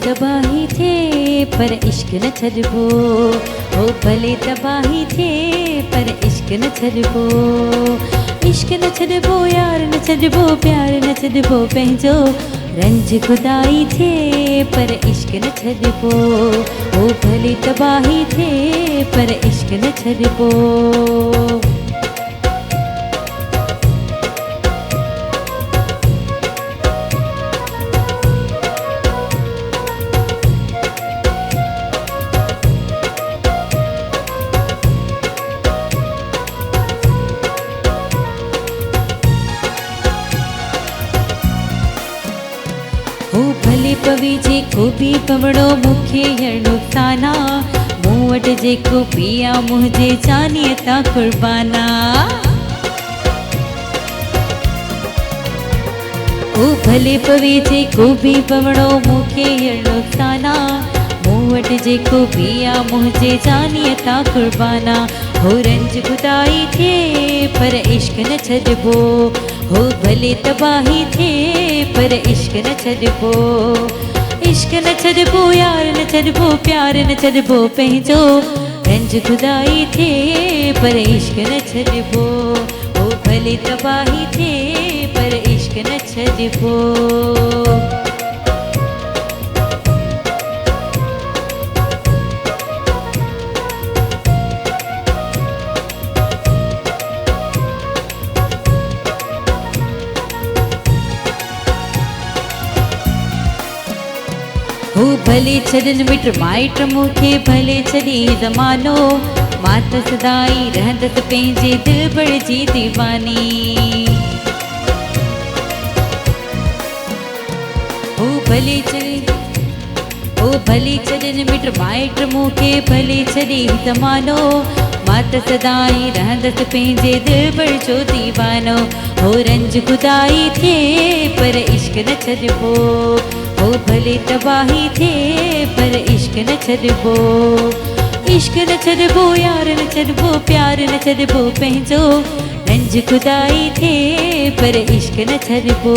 तबाही थे पर इश्क न छॾिबो, हो भले तबाही थे पर इश्क न छॾिबो। इश्क न छॾिबो, यार न छॾिबो, प्यार न छॾिबो पंहिंजो। रंज खुदाई थे पर इश्क न छॾिबो, हो भले तबाही थे पर इश्क न छॾिबो। हो भले पवे जेको बि पवड़ो मूंखे अहिड़ो नुक़साना, मूं वटि जेको पिया मुंहिंजे जानीअ तां कुर्बाना। हो भले पवे जेको बि पवड़ो मूंखे अहिड़ो नुक़साना, मूं वटि जेको पिया मुंहिंजे जानीअ तां कुर्बाना। हो रंज खुदाई थे पर इश्क न छॾिबो, हो भले तबाही थे पर इश्क न छॾिबो। इश्क न छॾिबो, यार न छॾिबो, प्यार न छॾिबो पंहिंजो। रंज खुदाई थे पर इश्क न छॾिबो, हो भले तबाही थे पर इश्क न छॾिबो। हो भले छॾनि मिट माइट मूंखे, भले छॾी ज़मानो, मां त सदाई रहंदसि पंहिंजे दिलबर जी दीवानी। हो भले छॾनि मिट माइट मूंखे, भले छॾी ज़मानो, मां त सदाई रहंदसि पंहिंजे दिलबर जो दीवानो। हो रंज खुदाई थे पर इश्क न छॾिबो, हो भले तबाही थे पर इश्क न छॾिबो। इश्क न छॾिबो, यार न छॾिबो, प्यार न छॾिबो पंहिंजो। रंज खुदाई थे पर इश्क न छॾिबो,